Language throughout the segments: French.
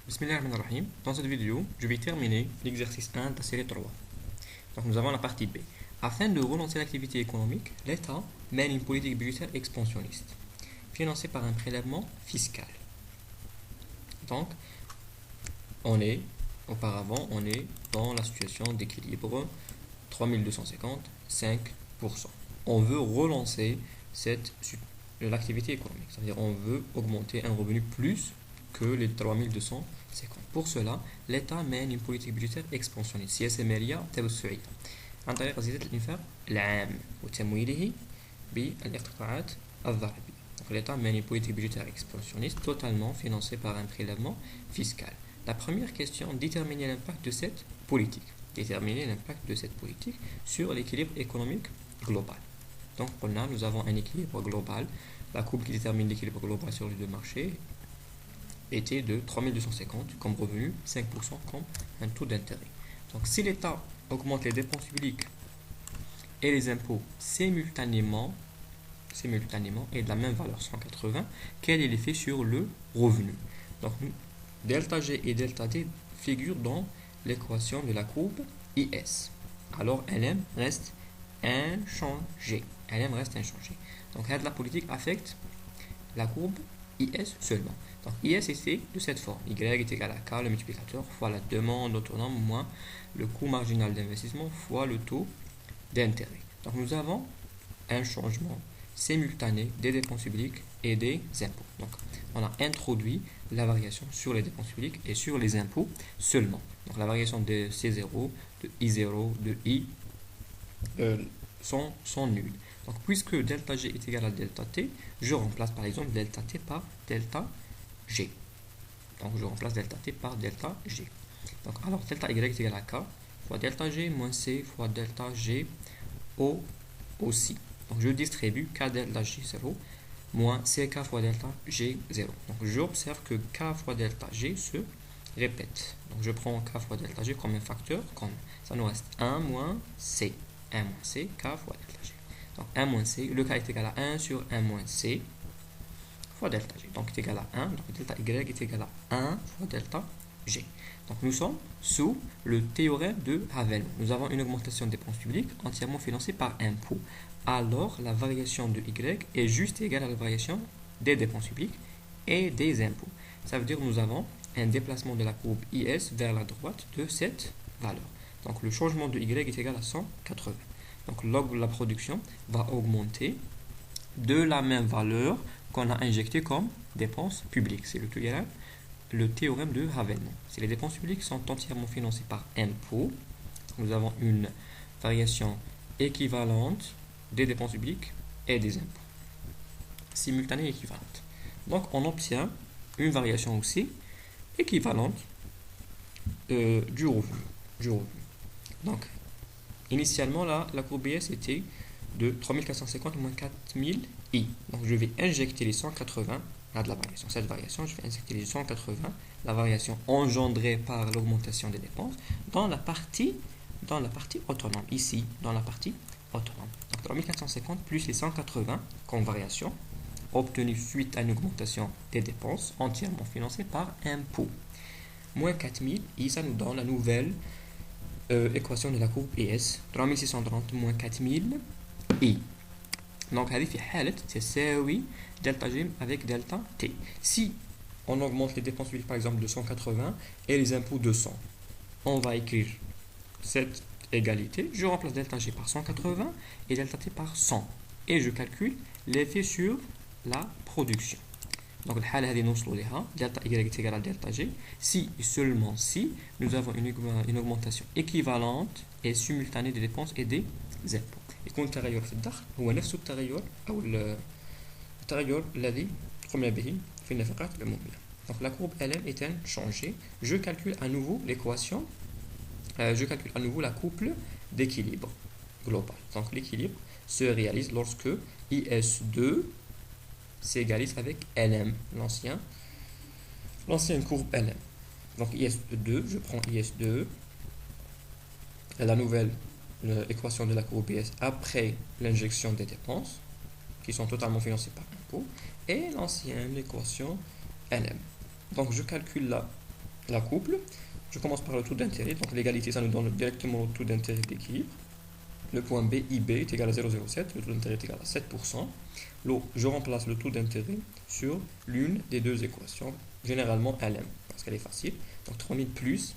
Bismillahirrahmanirrahim. Dans cette vidéo, je vais terminer l'exercice 1 de la série 3. Donc nous avons la partie B. Afin de relancer l'activité économique, l'État mène une politique budgétaire expansionniste, financée par un prélèvement fiscal. Donc, auparavant, on est dans la situation d'équilibre 3250, 5%. On veut relancer l'activité économique, c'est-à-dire on veut augmenter un revenu plus que les 3250. Pour cela, l'État mène une politique budgétaire expansionniste سياسة مالية توسعية عن طريق زيادة الإنفاق العام وتمويله بالاقتطاعات الضريبية. Donc l'État mène une politique budgétaire expansionniste totalement financée par un prélèvement fiscal. La première question, déterminer l'impact de cette politique. Déterminer l'impact de cette politique sur l'équilibre économique global. Donc nous avons un équilibre global. La courbe qui détermine l'équilibre global sur les deux marchés était de 3250 comme revenu, 5% comme un taux d'intérêt. Donc si l'État augmente les dépenses publiques et les impôts simultanément et de la même valeur 180, quel est l'effet sur le revenu? Donc delta G et delta D figurent dans l'équation de la courbe IS. Alors LM reste inchangé. Donc la politique affecte la courbe IS seulement. Donc IS était de cette forme. Y est égal à K, le multiplicateur, fois la demande autonome moins le coût marginal d'investissement fois le taux d'intérêt. Donc nous avons un changement simultané des dépenses publiques et des impôts. Donc on a introduit la variation sur les dépenses publiques et sur les impôts seulement. Donc la variation de C0, de I0, de I sont nulles. Donc puisque delta G est égal à delta T, je remplace par exemple delta T par delta G. Donc je remplace delta T par delta G. Donc alors delta Y est égal à K fois delta G moins C fois delta G aussi. Donc je distribue K delta G 0 moins CK fois delta G 0. Donc j'observe que K fois delta G se répète. Donc je prends K fois delta G comme un facteur, comme ça nous reste 1 moins C. 1 moins C, K fois delta G. Donc 1 moins C, le K est égal à 1 sur 1 moins C fois delta G. Donc est égal à 1, donc delta Y est égal à 1 fois delta G. Donc nous sommes sous le théorème de Havel. Nous avons une augmentation des dépenses publiques entièrement financée par impôt. Alors la variation de Y est juste égale à la variation des dépenses publiques et des impôts. Ça veut dire que nous avons un déplacement de la courbe IS vers la droite de cette valeur. Donc le changement de Y est égal à 180. Donc la production va augmenter de la même valeur qu'on a injectée comme dépenses publiques. C'est le théorème de Havel. Si les dépenses publiques sont entièrement financées par impôt, nous avons une variation équivalente des dépenses publiques et des impôts. Simultanée et équivalente. Donc on obtient une variation aussi équivalente du revenu. Donc initialement là, la courbe IS était de 3450 moins 4000 I. Donc je vais injecter les 180 à de la variation. Cette variation, je vais injecter les 180, la variation engendrée par l'augmentation des dépenses, dans la partie autonome. Ici, dans la partie autonome. Donc 3450 plus les 180 comme variation, obtenue suite à une augmentation des dépenses entièrement financée par impôt. Moins 4000 I, ça nous donne la nouvelle équation de la courbe IS. 3630 moins 4000 I. Donc هذه في حالة تساوي delta G avec delta T. Si on augmente les dépenses publiques par exemple de 180 et les impôts de 100, on va écrire cette égalité. Je remplace delta G par 180 et delta T par 100 et je calcule l'effet sur la production. Donc الحالة هذه نوصلوا لها delta Y est égal à delta G si et seulement si nous avons une augmentation équivalente et simultanée des dépenses et des impôts. يكون التغير في الدخل هو نفس التغير أو التغير الذي قمنا به في النفقات العمومية. Donc la courbe LM est inchangée. Je calcule à nouveau l'équation. Je calcule à nouveau la couple d'équilibre global. Donc l'équilibre se réalise lorsque IS2 s'égalise avec LM, l'ancienne courbe LM. Donc IS2, je prends IS2, la nouvelle l'équation de la courbe IS après l'injection des dépenses, qui sont totalement financées par impôt, et l'ancienne équation LM. Donc je calcule là la couple. Je commence par le taux d'intérêt. Donc l'égalité, ça nous donne directement le taux d'intérêt d'équilibre. Le point B, IB, est égal à 0,07. Le taux d'intérêt est égal à 7%. Je remplace le taux d'intérêt sur l'une des deux équations, généralement LM, parce qu'elle est facile. Donc 3000 plus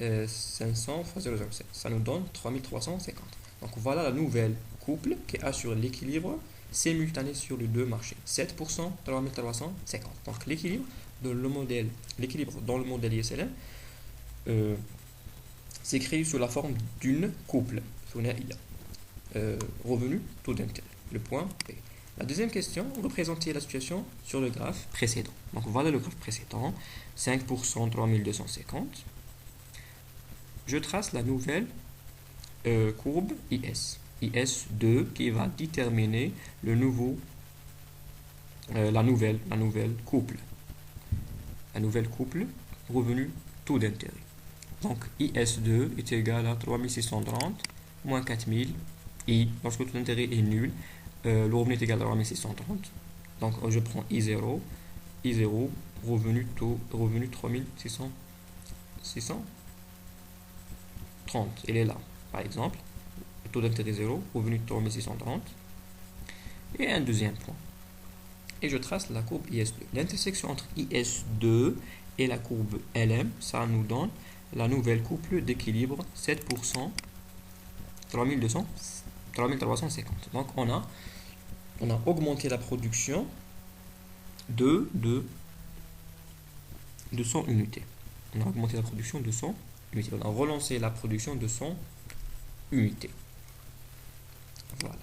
500 fois 0,07. Ça nous donne 3350. Donc voilà la nouvelle couple qui assure l'équilibre simultané sur les deux marchés. 7%, 3350. Donc l'équilibre dans le modèle ISLM s'écrit sous la forme d'une couple. Revenu, taux d'intérêt. Le point B. La deuxième question, représenter la situation sur le graphe précédent. Donc voilà le graphe précédent, 5%, 3250. Je trace la nouvelle courbe IS. IS2 qui va déterminer le nouveau, la nouvelle couple. La nouvelle couple, revenu, taux d'intérêt. Donc IS2 est égal à 3630 moins 4000. Et lorsque le taux d'intérêt est nul, le revenu est égal à 3630. Donc je prends I0, revenu 3630. Il est là, par exemple. Le taux d'intérêt 0, revenu 3630. Et un deuxième point. Et je trace la courbe IS2. L'intersection entre IS2 et la courbe LM, ça nous donne la nouvelle couple d'équilibre 7%, 3350. Donc on a augmenté la production de 100 unités. On a augmenté la production de 100 unités. On a relancé la production de 100 unités. Voilà.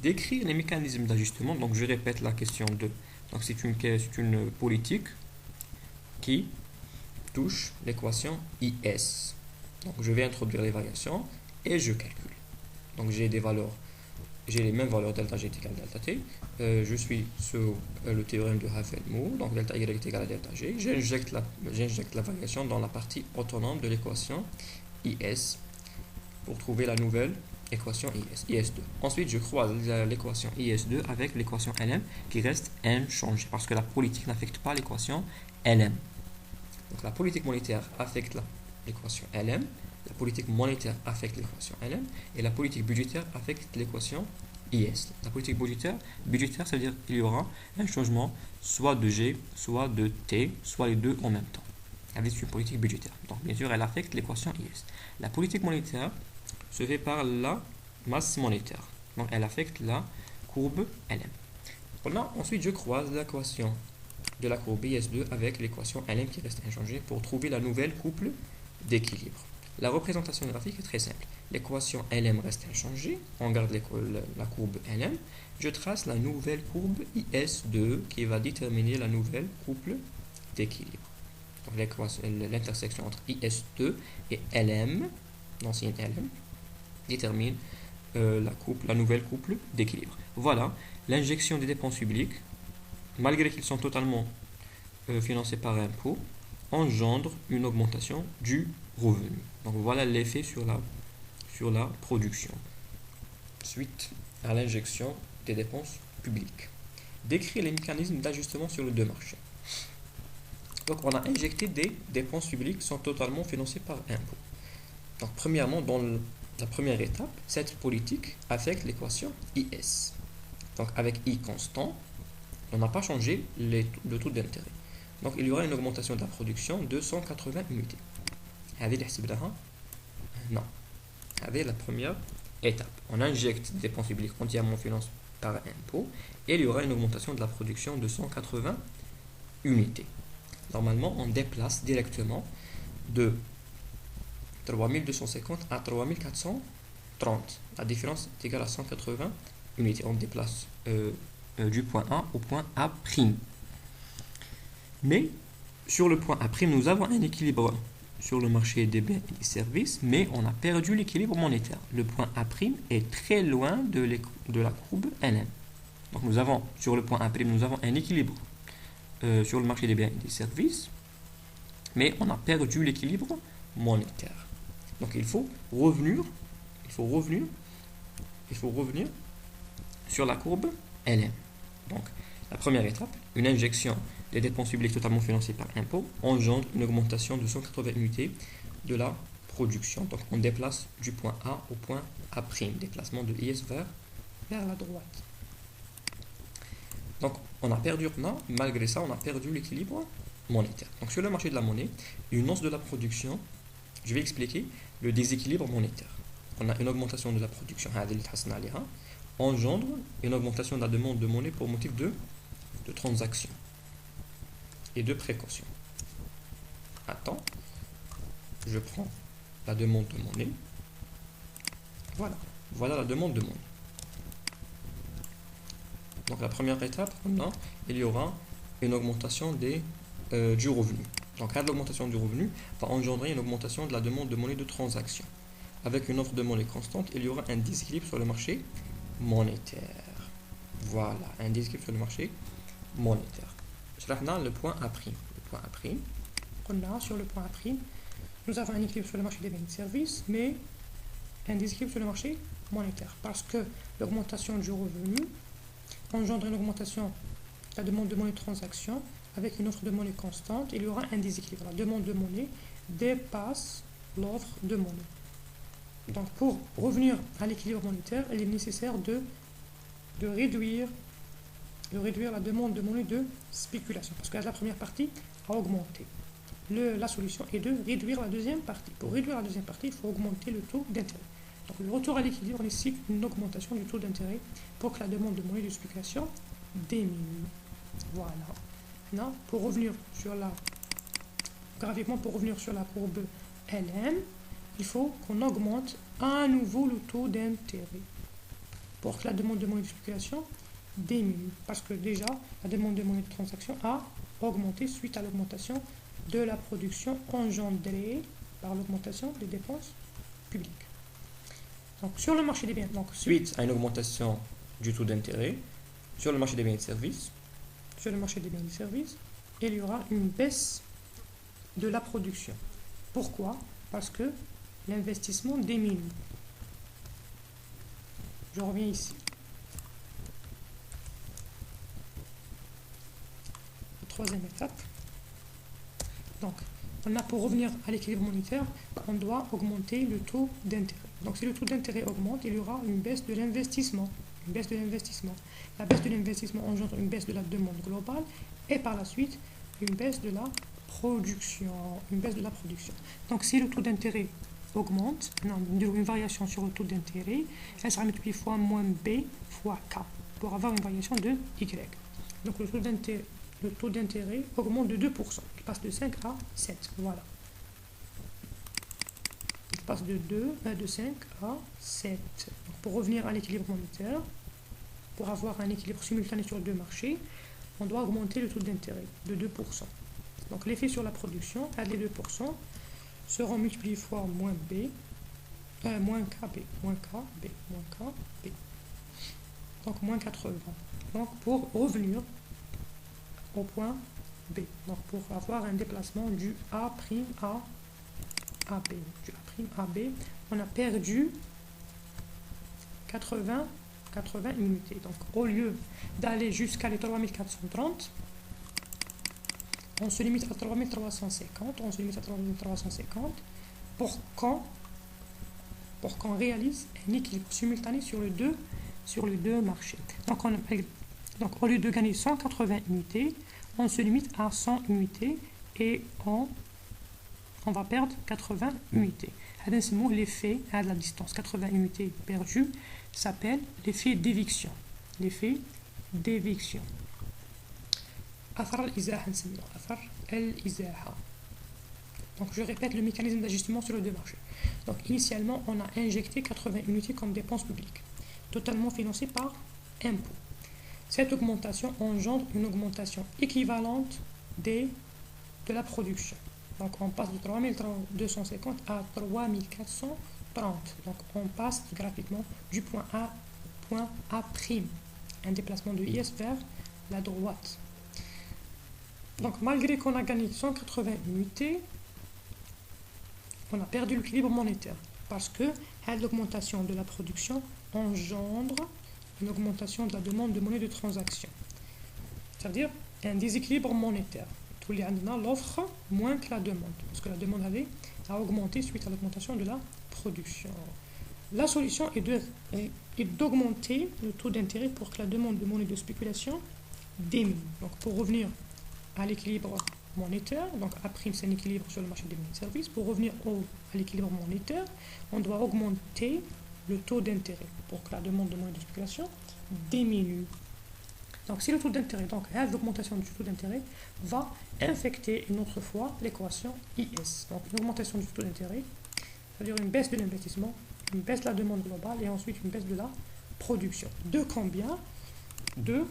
Décrire les mécanismes d'ajustement. Donc je répète la question 2. Donc c'est une politique qui touche l'équation IS. Donc je vais introduire les variations et je calcule. Donc j'ai les mêmes valeurs delta G est égal à delta T. Je suis sur le théorème de Havel-Moore. Donc delta Y est égal à delta G. J'injecte la variation dans la partie autonome de l'équation IS pour trouver la nouvelle équation IS2. Ensuite, je croise l'équation IS2 avec l'équation LM qui reste inchangée parce que la politique n'affecte pas l'équation LM. Donc la politique monétaire affecte l'équation LM, la politique monétaire affecte l'équation LM et la politique budgétaire affecte l'équation IS. La politique budgétaire, ça veut dire qu'il y aura un changement soit de G, soit de T, soit les deux en même temps. Avec une politique budgétaire. Donc bien sûr, elle affecte l'équation IS. La politique monétaire se fait par la masse monétaire. Donc elle affecte la courbe LM. Ensuite, je croise l'équation de la courbe IS2 avec l'équation LM qui reste inchangée pour trouver la nouvelle couple d'équilibre. La représentation graphique est très simple. L'équation LM reste inchangée, on garde la courbe LM. Je trace la nouvelle courbe IS2 qui va déterminer la nouvelle couple d'équilibre. Donc l'intersection entre IS2 et LM, l'ancienne LM, détermine la nouvelle couple d'équilibre. Voilà, l'injection des dépenses publiques, malgré qu'ils sont totalement financés par impôt, engendre une augmentation du revenu. Donc voilà l'effet sur la production. Suite à l'injection des dépenses publiques. Décrire les mécanismes d'ajustement sur les deux marchés. Donc on a injecté des dépenses publiques qui sont totalement financées par impôt. Donc premièrement, dans la première étape, cette politique affecte l'équation IS. Donc avec I constant, on n'a pas changé le taux d'intérêt. Donc il y aura une augmentation de la production de 180 unités. Non. Avec la première étape, on injecte des dépenses publiques entièrement financées par impôt et il y aura une augmentation de la production de 180 unités. Normalement, on déplace directement de 3250 à 3430. La différence est égale à 180 unités. On déplace du point A au point A'. Mais sur le point A', nous avons un équilibre sur le marché des biens et des services, mais on a perdu l'équilibre monétaire. Le point A' est très loin de la courbe LM. Donc nous avons sur le point A', nous avons un équilibre sur le marché des biens et des services, mais on a perdu l'équilibre monétaire. Donc il faut revenir sur la courbe LM. Donc la première étape, une injection les dépenses publiques totalement financées par impôt engendrent une augmentation de 180 unités de la production. Donc on déplace du point A au point A', déplacement de IS vers la droite. Donc on a perdu, malgré ça, on a perdu l'équilibre monétaire. Donc sur le marché de la monnaie, une hausse de la production, je vais expliquer le déséquilibre monétaire. On a une augmentation de la production, engendre une augmentation de la demande de monnaie pour motif de transaction et de précaution. Attends, je prends la demande de monnaie. Voilà la demande de monnaie. Donc la première étape, il y aura une augmentation du revenu. Donc l'augmentation du revenu va engendrer une augmentation de la demande de monnaie de transaction. Avec une offre de monnaie constante, il y aura un déséquilibre sur le marché monétaire. Voilà, un déséquilibre sur le marché monétaire. Le point A'. Le point A'. Sur le point A', nous avons un équilibre sur le marché des biens et services, mais un déséquilibre sur le marché monétaire. Parce que l'augmentation du revenu engendre une augmentation de la demande de monnaie de transaction. Avec une offre de monnaie constante, il y aura un déséquilibre. La demande de monnaie dépasse l'offre de monnaie. Donc pour revenir à l'équilibre monétaire, il est nécessaire de réduire la demande de monnaie de spéculation. Parce que la première partie a augmenté. La solution est de réduire la deuxième partie. Pour réduire la deuxième partie, il faut augmenter le taux d'intérêt. Donc le retour à l'équilibre nécessite une augmentation du taux d'intérêt pour que la demande de monnaie de spéculation diminue. Voilà. Maintenant, pour revenir sur la courbe LM, il faut qu'on augmente à nouveau le taux d'intérêt pour que la demande de monnaie de spéculation diminue. Parce que déjà, la demande de monnaie de transaction a augmenté suite à l'augmentation de la production engendrée par l'augmentation des dépenses publiques. Donc sur le marché des biens, suite à une augmentation du taux d'intérêt, sur le marché des biens et services, il y aura une baisse de la production. Pourquoi? Parce que l'investissement diminue. Je reviens ici. Troisième étape. Donc, pour revenir à l'équilibre monétaire, on doit augmenter le taux d'intérêt. Donc, si le taux d'intérêt augmente, il y aura une baisse de l'investissement. La baisse de l'investissement engendre une baisse de la demande globale et par la suite une baisse de la production. Donc si le taux d'intérêt augmente, une variation sur le taux d'intérêt, elle sera multipliée fois moins B fois K pour avoir une variation de Y. Donc le taux d'intérêt augmente de 2%. Il passe de 5 à 7. Voilà. Il passe de 5 à 7. Donc pour revenir à l'équilibre monétaire, pour avoir un équilibre simultané sur deux marchés, on doit augmenter le taux d'intérêt de 2%. Donc l'effet sur la production, les 2% seront multipliés fois moins KB. Donc moins 80. Donc pour revenir au point B. Donc pour avoir un déplacement du A' à AB. On a perdu 80 unités. Donc au lieu d'aller jusqu'à les 3430, on se limite à 3350. Pour qu'on réalise un équilibre simultané sur les deux marchés. Donc au lieu de gagner 180 unités, on se limite à 100 unités et on va perdre 80 unités. L'effet à la distance 80 unités perdues s'appelle l'effet d'éviction. Donc je répète le mécanisme d'ajustement sur les deux marchés. Donc initialement, on a injecté 80 unités comme dépenses publiques, totalement financées par impôt. Cette augmentation engendre une augmentation équivalente de la production. Donc on passe de 3250 à 3430. Donc on passe graphiquement du point A au point A'. Un déplacement de IS vers la droite. Donc malgré qu'on a gagné 180 unités, on a perdu l'équilibre monétaire. Parce que l'augmentation de la production engendre une augmentation de la demande de monnaie de transaction. C'est-à-dire, un déséquilibre monétaire. Tout les l'offre moins que la demande, parce que la demande a augmenté suite à l'augmentation de la production. La solution est d'augmenter le taux d'intérêt pour que la demande de monnaie de spéculation diminue. Donc pour revenir à l'équilibre monétaire, donc A' c'est un équilibre sur le marché des biens et services. Pour revenir à l'équilibre monétaire, on doit augmenter le taux d'intérêt pour que la demande de monnaie de spéculation diminue. Donc si le taux d'intérêt, donc l'augmentation du taux d'intérêt va infecter une autre fois l'équation IS. Donc une augmentation du taux d'intérêt, c'est-à-dire une baisse de l'investissement, une baisse de la demande globale et ensuite une baisse de la production. De combien? De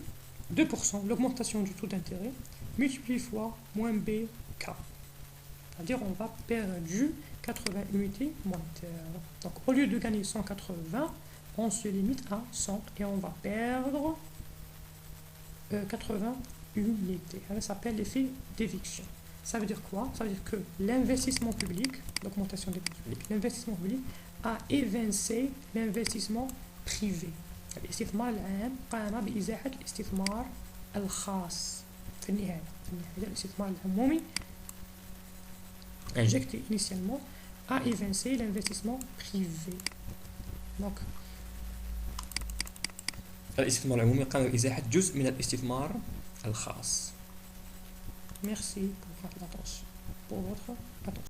2%, l'augmentation du taux d'intérêt, multiplié fois moins BK. C'est-à-dire on va perdre 80 unités monétaires. Donc au lieu de gagner 180, on se limite à 100 et on va perdre 80 unités. Ça s'appelle l'effet d'éviction. Ça veut dire quoi? Ça veut dire que l'investissement public, l'augmentation des dépenses publiques, l'investissement public a évincé l'investissement privé. الاستثمار العام قام بإزاحة الاستثمار الخاص في النهاية. الاستثمار العمومي injecté initialement a évincé l'investissement privé. Donc الاستثمار العمومي قام بإزاحة جزء من الاستثمار الخاص. Merci pour votre attention.